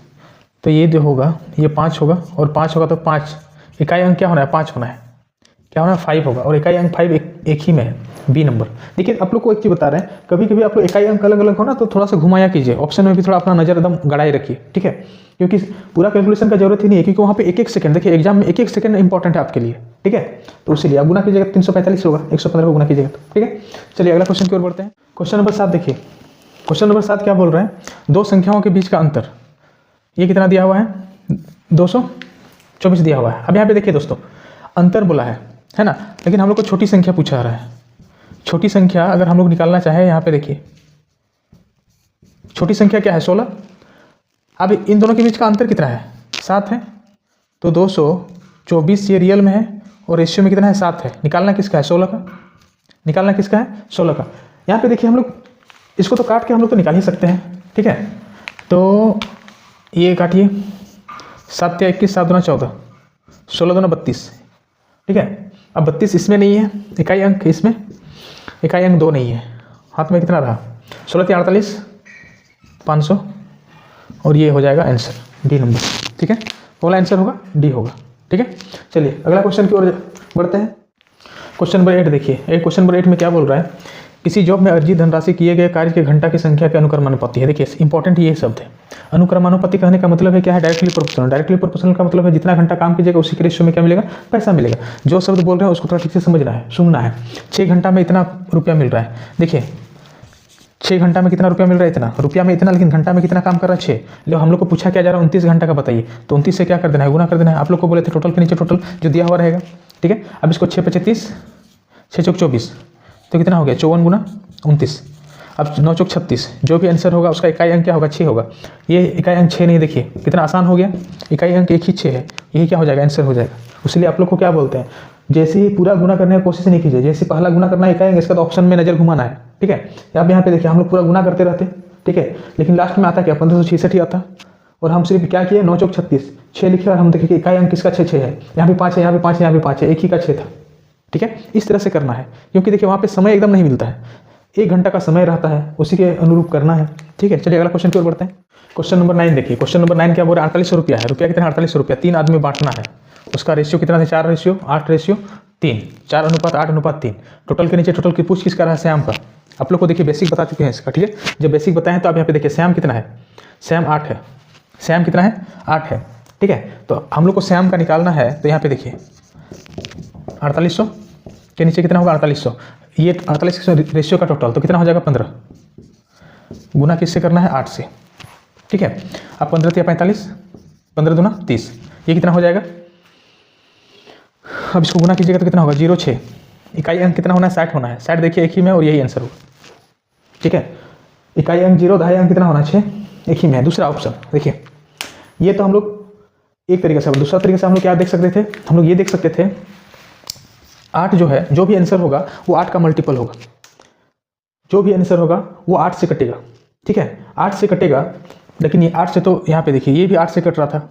तो ये जो होगा ये 5 होगा, और 5 होगा तो 5, इकाई अंक क्या होना है, 5 होना है, क्या होना है, 5 होगा, और इकाई अंक 5 एक ही में है, बी नंबर। देखिए आप लोग को एक चीज़ बता रहे हैं, कभी कभी आप लोग इकाई अंक अलग अलग हो ना, तो थोड़ा सा घुमाया कीजिए, ऑप्शन में भी थोड़ा अपना नज़र एकदम गड़ाए रखिए, ठीक है, क्योंकि पूरा कैलकुलेशन का जरूरत ही नहीं है, क्योंकि वहाँ पे एक एक सेकंड, देखिए एग्जाम में एक एक सेकंड इंपॉर्टेंट है आपके लिए, ठीक है, तो इसीलिए आप गुना कीजिएगा, 345 होगा, 115 को गुना कीजिएगा, ठीक है। चलिए अगला क्वेश्चन की ओर बढ़ते हैं। क्वेश्चन नंबर 7 देखिए, क्वेश्चन नंबर 7 क्या बोल रहे हैं, दो संख्याओं के बीच का अंतर, ये कितना दिया हुआ है, 224 दिया हुआ है। अब यहाँ पे देखिए दोस्तों, अंतर बोला है ना, लेकिन हम लोग को छोटी संख्या पूछा रहा है। छोटी संख्या अगर हम लोग निकालना चाहें, यहाँ पे देखिए छोटी संख्या क्या है, 16। अब इन दोनों के बीच का अंतर कितना है, 7 है, तो 224 ये रियल में है, और रेशियो में कितना है, 7 है। निकालना किसका है, 16 का, निकालना किसका है, 16 का। यहाँ पे देखिए हम लोग इसको तो काट के हम लोग तो निकाल ही सकते हैं, ठीक है, तो ये काटिए, 7 या 21, 7 दूना 14, 16 दूना 32, ठीक है। अब 32 इसमें नहीं है, इकाई अंक इसमें, इकाई अंक 2 नहीं है, हाथ में कितना रहा, 16 3 48, 500, और ये हो जाएगा आंसर, डी नंबर, ठीक है, वाला आंसर होगा डी होगा, ठीक है। चलिए अगला क्वेश्चन की ओर बढ़ते हैं। क्वेश्चन नंबर 8 देखिए, क्वेश्चन नंबर 8 में क्या बोल रहा है, किसी जॉब में अर्जित धनराशि किए गए कार्य के घंटा की संख्या के अनुक्रमानुपाती है। देखिए इंपॉर्टेंट ये शब्द है, अनुक्रमानुपाती कहने का मतलब है क्या है, डायरेक्टली प्रोपोर्शनल। डायरेक्टली प्रोपोर्शनल का मतलब है जितना घंटा काम कीजिएगा उसी के रेशियो में क्या मिलेगा, पैसा मिलेगा। जो शब्द बोल रहे हैं उसको थोड़ा ठीक से समझना है, सुनना है। 6 घंटा में इतना रुपया मिल रहा है, देखिए 6 घंटा में कितना रुपया मिल रहा है, इतना रुपया में इतना, लेकिन घंटा में कितना काम कर रहा है, 6। लो हम लोग को पूछा क्या जा रहा है, 29 घंटा का बताइए, तो 29 से क्या कर देना है, गुना कर देना है। आप लोग को बोले थे टोटल के नीचे टोटल जो दिया हुआ रहेगा, ठीक है। अब इसको 6 × 35, 6 × 24, तो कितना हो गया, 54 गुना 29। अब 9 × 36, जो भी आंसर होगा उसका इकाई अंक क्या होगा, 6 होगा। ये इकाई अंक 6 नहीं, देखिए कितना आसान हो गया, इकाई अंक एक ही 6 है, यही क्या हो जाएगा, आंसर हो जाएगा। इसलिए आप लोग को क्या बोलते हैं, जैसे ही पूरा गुना करने की कोशिश नहीं कीजिए, जैसे पहला गुना करना है इकाई अंक, इसका तो ऑप्शन में नजर घुमाना है, ठीक है। अब यहाँ पे देखिए हम लोग पूरा गुना करते रहते, ठीक है, लेकिन लास्ट में आता क्या, 1566 ही आता, और हम सिर्फ क्या किए, 9 × 36, 6 लिखे, और हम देखिए कि इकाई अंक किसका 6 है, यहाँ पे 5 है, यहाँ पे 5 है, यहाँ पे 5 है, एक ही का 6 था, ठीक है। इस तरह से करना है, क्योंकि देखिए वहाँ पे समय एकदम नहीं मिलता है, 1 घंटा का समय रहता है, उसी के अनुरूप करना है, ठीक है। चलिए अगला क्वेश्चन की ओर बढ़ते हैं। क्वेश्चन नंबर 9 देखिए, क्वेश्चन नंबर 9 क्या बोल रहा है, 4800 रुपया है, रुपया कितना, 4800 रुपया, 3 आदमी बांटना है, उसका रेशियो कितना है, 4:8:3, 4:8:3। टोटल के नीचे टोटल की पूछ किसका रहा है, श्याम का। आप लोग को देखिए बेसिक बता चुके हैं इसका, ठीक है। जब बेसिक बताएं तो आप यहाँ पे देखिए श्याम कितना है, श्याम 8 है, श्याम कितना है, 8 है, ठीक है। तो हम लोग को श्याम का निकालना है, तो यहाँ पे देखिए 4800 के नीचे कितना होगा, 4800, ये 4800 रेशियो का टोटल, तो कितना हो जाएगा, 15, गुना किससे करना है, 8 से, ठीक है। अब 15 × 45, 15 दूना 30, ये कितना हो जाएगा। अब इसको गुना कीजिएगा तो कितना होगा, 0 6, इकाई अंक कितना होना है, 60 होना है, 60 देखिए एक ही में, और यही आंसर होगा, ठीक है। इकाई अंक 0, दहाई अंक कितना होना है, 6, एक ही में है। दूसरा ऑप्शन देखिए, ये तो हम लोग एक तरीके से, दूसरा तरीके से हम लोग क्या देख सकते थे, हम लोग ये देख सकते थे 8 जो है, जो भी आंसर होगा वो 8 का मल्टीपल होगा, जो भी आंसर होगा वो 8 से कटेगा, ठीक है, 8 से कटेगा। लेकिन ये 8 से, तो यहाँ पे देखिए ये भी 8 से कट रहा था,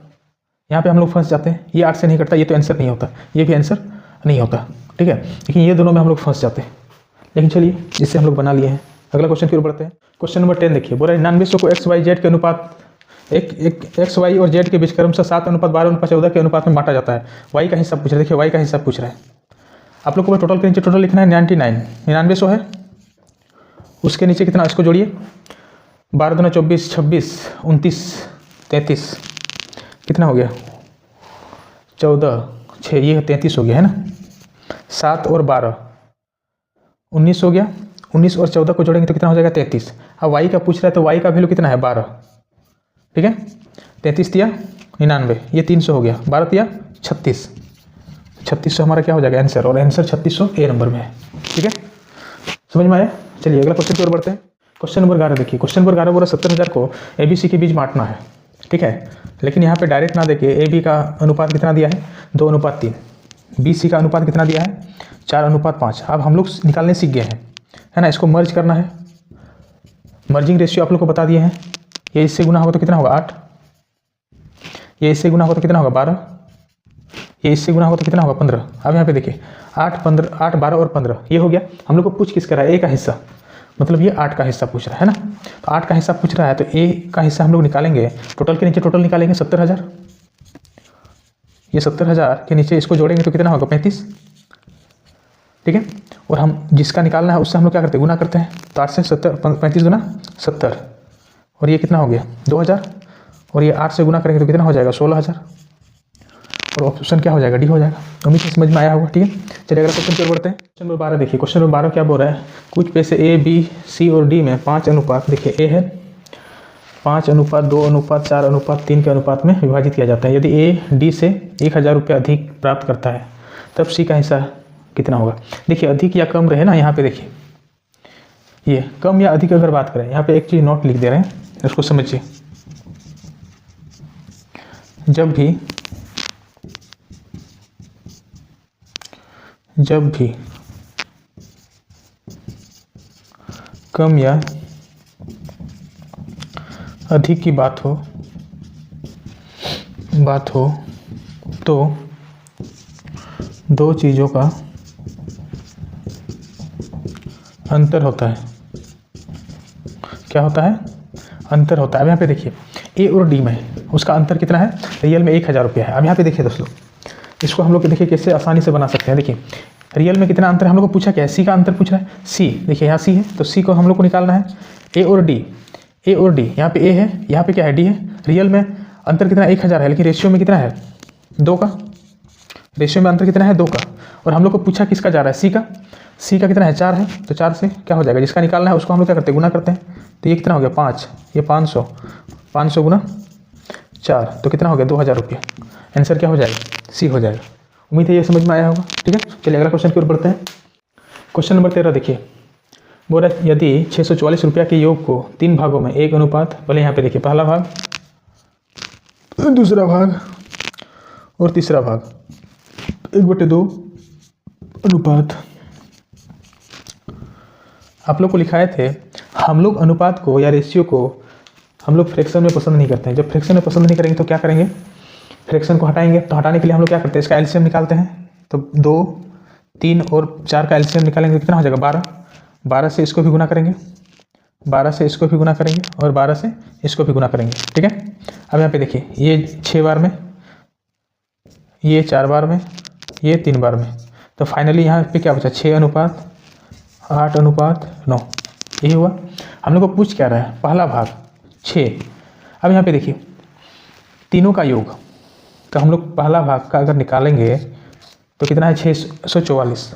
यहाँ पे हम लोग फंस जाते हैं, ये 8 से नहीं कटता, ये तो आंसर नहीं होता, ये भी आंसर नहीं होता, ठीक है। लेकिन ये दोनों में हम लोग फंस जाते हैं, लेकिन चलिए इससे हम लोग बना लिए हैं। अगला क्वेश्चन की ओर बढ़ते हैं। क्वेश्चन नंबर 10 देखिए, बोला 99 को XYZ के अनुपात, एक XY और Z के बीच क्रमशः 7:12:14 के अनुपात में बांटा जाता है। Y का हिस्सा पूछ रहा है, देखिए Y का हिस्सा पूछ रहा है। आप लोग को टोटल के नीचे टोटल लिखना है, 99 है, उसके नीचे कितना, इसको जोड़िए, 12 दूना 24, 26, 29, 33, कितना हो गया, 14, 6, ये 33 हो गया है ना, 7 और 12, 19 हो गया, 19 और 14 को जोड़ेंगे तो कितना हो जाएगा 33। अब y का पूछ रहा है तो y का वैल्यू कितना है 12, ठीक है। 33 दिया 99, ये 300 हो गया, 12 दिया 36, 3600 हमारा क्या हो जाएगा आंसर, और आंसर 3600 ए नंबर में है, ठीक है। समझ में आया। चलिए अगला क्वेश्चन की ओर बढ़ते हैं। क्वेश्चन नंबर 11 देखिए। क्वेश्चन नंबर 11 बोला 70,000 को ए बी सी के बीच बांटना है, ठीक है। लेकिन यहाँ पे डायरेक्ट ना देके ए बी का अनुपात कितना दिया है 2:3, बी सी का अनुपात कितना दिया है 4:5। अब हम लोग निकालने सीख गए हैं, है ना। इसको मर्ज करना है, मर्जिंग रेशियो आप लोग को बता दिए हैं। ये इससे गुना होगा तो कितना होगा 8, ये इससे गुना होगा तो कितना होगा 12, ये इससे गुना होगा तो कितना होगा 15। अब यहाँ पे देखिए 8, 12 और 15 ये हो गया। हम लोग को पूछ किस रहा है, ए का हिस्सा, मतलब ये 8 का हिस्सा पूछ रहा है ना। तो 8 का हिस्सा पूछ रहा है तो ए का हिस्सा हम लोग निकालेंगे, टोटल के नीचे टोटल निकालेंगे 70,000, ये 70,000 के नीचे इसको जोड़ेंगे तो कितना होगा 35, ठीक है। और हम जिसका निकालना है उससे हम लोग क्या करते हैं गुना करते हैं, तो 8 से 70, 35 गुना 70, और ये कितना हो गया 2000, और ये 8 से गुना करेंगे तो कितना हो जाएगा 16,000, और ऑप्शन क्या हो जाएगा डी हो जाएगा। उम्मीद है समझ में आया होगा, ठीक है। चलिए अगला क्वेश्चन की ओर बढ़ते हैं। क्वेश्चन नंबर 12 देखिए। क्वेश्चन नंबर 12 क्या बोल रहा है, कुछ पैसे ए बी सी और डी में 5 अनुपात, देखिए ए है 5:2:4:3 के अनुपात में विभाजित किया जाता है। यदि ए डी से 1,000 रुपये अधिक प्राप्त करता है तब सी का हिस्सा कितना होगा। देखिए अधिक या कम रहे ना, यहाँ पे देखिए ये कम या अधिक अगर बात करें, यहाँ पे एक चीज़ नोट लिख दे रहे हैं, उसको समझिए। जब भी कम या अधिक की बात हो तो दो चीज़ों का अंतर होता है। क्या होता है, अंतर होता है। अब यहाँ पे देखिए ए और डी में उसका अंतर कितना है, रियल में 1,000 रुपया है। अब यहाँ पे देखिए दोस्तों, इसको हम लोग देखिए कैसे आसानी से बना सकते हैं। देखिए रियल में कितना अंतर है, हम लोग को पूछा क्या है, सी का अंतर पूछ रहा है। सी देखिए यहाँ सी है तो सी को हम लोग को निकालना है। ए और डी यहाँ पे ए है, यहाँ पे क्या है डी है। रियल में अंतर कितना 1,000 है, लेकिन रेशियो में कितना है 2 का, रेशियो में अंतर कितना है 2 का। और हम लोग को पूछा किसका जा रहा है, सी का कितना है 4 है, तो 4 से क्या हो जाएगा, जिसका निकालना है उसको हम लोग क्या करते हैं गुना करते हैं। तो ये कितना हो गया 5, ये 500 गुना 4 तो कितना हो गया 2,000 रुपये। आंसर क्या हो जाएगा, सी हो जाएगा। उम्मीद है ये समझ में आया होगा, ठीक है। चलिए अगला क्वेश्चन की ओर बढ़ते हैं। क्वेश्चन नंबर 13 देखिए। बोल रहा है यदि 644 रुपया के योग को 3 भागों में 1 अनुपात, पहले यहाँ पे देखिए पहला भाग, दूसरा भाग और तीसरा भाग 1/2 अनुपात। आप लोग को लिखाए थे, हम लोग अनुपात को या रेशियो को हम लोग फ्रैक्शन में पसंद नहीं करते हैं। जब फ्रैक्शन में पसंद नहीं करेंगे तो क्या करेंगे, फ्रैक्शन को हटाएंगे। तो हटाने के लिए हम लोग क्या करते हैं, इसका एलसीएम निकालते हैं। तो 2, 3 और 4 का एलसीएम निकालेंगे तो कितना हो जाएगा 12। 12 से इसको भी गुना करेंगे, 12 से इसको भी गुना करेंगे और 12 से इसको भी गुना करेंगे, ठीक है। अब यहाँ पे देखिए ये 6 बार में, ये 4 बार में, ये 3 बार में। तो फाइनली यहाँ पे क्या बचा 6:8:9 यही हुआ। हम लोग को पूछ क्या रहा है, पहला भाग 6। अब यहाँ पे देखिए तीनों का योग, तो हम लोग पहला भाग का अगर निकालेंगे तो कितना है 644।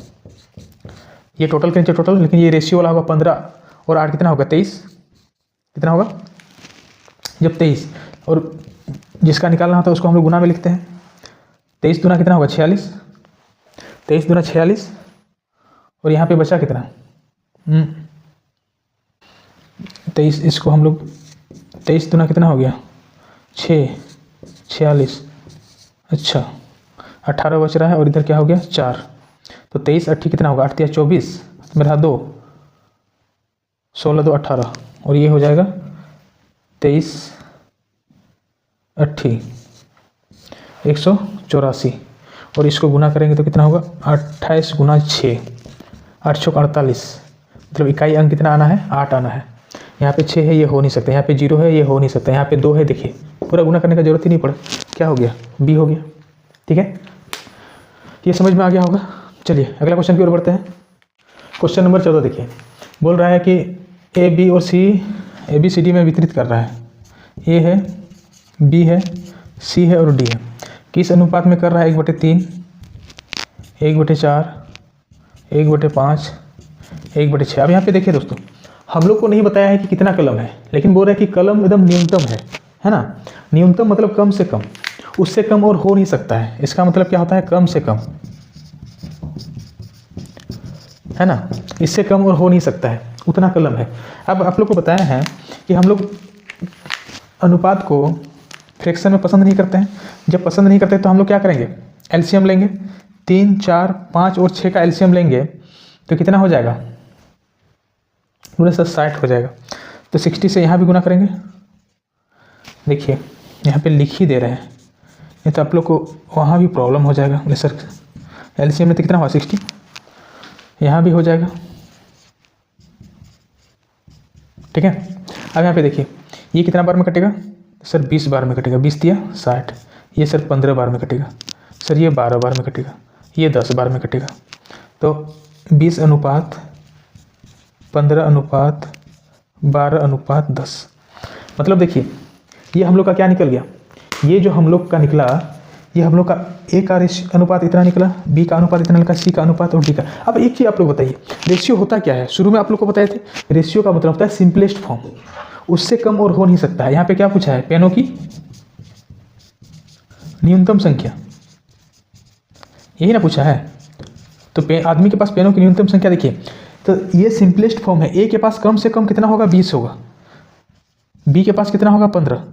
ये टोटल के नीचे टोटल, लेकिन ये रेशियो वाला होगा 15 और 8 कितना होगा 23। कितना होगा जब 23, और जिसका निकालना होता है उसको हम लोग गुना में लिखते हैं। 23 दूना कितना होगा 46, 23 दूना 46, और यहाँ पे बचा कितना 23, इसको हम लोग 23 दूना कितना हो गया 6, 46, अच्छा 18 बच रहा है, और इधर क्या हो गया 4। तो 23 8 कितना होगा 8 या 24 मेरा 2, 16 2 18, और ये हो जाएगा 23 8 184, और इसको गुना करेंगे तो कितना होगा 28 गुना 6, 8 6 48, मतलब इकाई अंक कितना आना है 8 आना है। यहाँ पे 6 है, ये हो नहीं सकता। यहाँ पे 0 है, ये हो नहीं सकता। यहाँ पे 2 है, देखिए पूरा गुना करने का जरूरत ही नहीं पड़ा। क्या हो गया बी हो गया, ठीक है। ये समझ में आ गया होगा। चलिए अगला क्वेश्चन की ओर बढ़ते हैं। क्वेश्चन नंबर 14 देखिए। बोल रहा है कि ए बी और सी ए बी सी डी में वितरित कर रहा है। ए है, बी है, सी है और डी है। किस अनुपात में कर रहा है 1/3, 1/4, 1/5, 1/6। अब यहाँ पे देखिए दोस्तों, हम लोग को नहीं बताया है कि कितना कलम है, लेकिन बोल रहा है कि कलम एकदम न्यूनतम है ना। न्यूनतम मतलब कम से कम, उससे कम और हो नहीं सकता है। इसका मतलब क्या होता है, कम से कम, है ना, इससे कम और हो नहीं सकता है, उतना कलम है। अब आप लोग को बताया है कि हम लोग अनुपात को फ्रैक्शन में पसंद नहीं करते हैं। जब पसंद नहीं करते तो हम लोग क्या करेंगे, एलसीएम लेंगे। 3, 4, 5 और 6 का एलसीएम लेंगे तो कितना हो जाएगा, पूरे 60 हो जाएगा। तो 60 से यहाँ भी गुना करेंगे। देखिए यहाँ पे लिख ही दे रहे हैं, नहीं तो आप लोग को वहाँ भी प्रॉब्लम हो जाएगा। बोले सर एलसीएम में तो कितना हुआ 60, यहाँ भी हो जाएगा। ठीक है। अब यहाँ पे देखिए ये कितना बार में कटेगा, सर 20 बार में कटेगा। 20 दिया 60, ये सर 15 बार में कटेगा। सर ये 12 बार में कटेगा, ये 10 बार में कटेगा। तो 20:15:12:10। मतलब देखिए ये हम लोग का क्या निकल गया, ये जो हम लोग का निकला, ये हम लोग का ए का अनुपात इतना निकला, बी का अनुपात इतना निकला, सी का अनुपात और डी का। अब एक चीज़ आप लोग बताइए, रेशियो होता क्या है, शुरू में आप लोग को बताए थे। रेशियो का मतलब होता है सिंपलेस्ट फॉर्म, उससे कम और हो नहीं सकता है। यहाँ पे क्या पूछा है, पेनों की न्यूनतम संख्या, यही ना पूछा है। तो आदमी के पास पेनों की न्यूनतम संख्या देखिए, तो ये सिंपलेस्ट फॉर्म है। ए के पास कम से कम कितना होगा, 20 होगा। बी के पास कितना होगा, 15।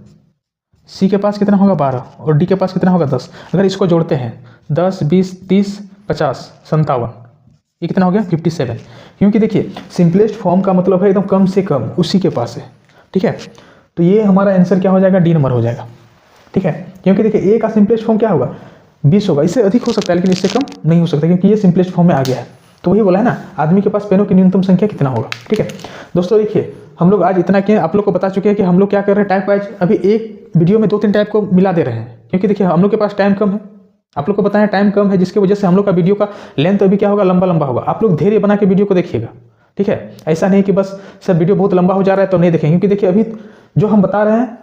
सी के पास कितना होगा, 12। और डी के पास कितना होगा, 10। अगर इसको जोड़ते हैं 10, 20, 30, 50, 57, ये कितना हो गया, 57। क्योंकि देखिए सिंपलेस्ट फॉर्म का मतलब है एकदम कम से कम, उसी के पास है। ठीक है, तो ये हमारा आंसर क्या हो जाएगा, डी नंबर हो जाएगा। ठीक है, क्योंकि देखिए ए का सिंपलेस्ट फॉर्म क्या होगा, 20 होगा। इससे अधिक हो सकता है लेकिन इससे कम नहीं हो सकता, क्योंकि ये सिंपलेस्ट फॉर्म में आ गया है। तो वही बोला है ना, आदमी के पास पेनों की न्यूनतम संख्या कितना होगा। ठीक है दोस्तों, देखिए हम लोग आज इतना किए, आप लोग को बता चुके हैं कि हम लोग क्या कर रहे हैं, टाइप वाइज अभी एक वीडियो में 2-3 टाइप को मिला दे रहे हैं। क्योंकि देखिए हम लोग के पास टाइम कम है, आप लोग को बताया टाइम कम है, जिसकी वजह से हम लोग का वीडियो का लेंथ अभी क्या होगा, लंबा लंबा होगा। आप लोग धैर्य बना के वीडियो को देखिएगा। ठीक है, ऐसा नहीं कि बस सर वीडियो बहुत लंबा हो जा रहा है तो नहीं देखेंगे, क्योंकि देखिए अभी जो हम बता रहे हैं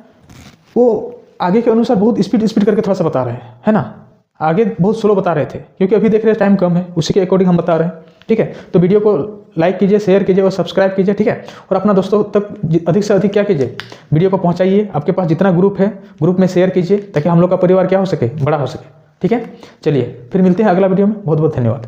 वो आगे के अनुसार बहुत स्पीड करके थोड़ा सा बता रहे हैं, है ना। आगे बहुत स्लो बता रहे थे, क्योंकि अभी देख रहे हैं टाइम कम है, उसी के अकॉर्डिंग हम बता रहे हैं। ठीक है, तो वीडियो को लाइक कीजिए, शेयर कीजिए और सब्सक्राइब कीजिए। ठीक है, और अपना दोस्तों तक अधिक से अधिक क्या कीजिए, वीडियो को पहुंचाइए। आपके पास जितना ग्रुप है, ग्रुप में शेयर कीजिए, ताकि हम लोग का परिवार क्या हो सके, बड़ा हो सके। ठीक है, चलिए फिर मिलते हैं अगला वीडियो में। बहुत बहुत धन्यवाद।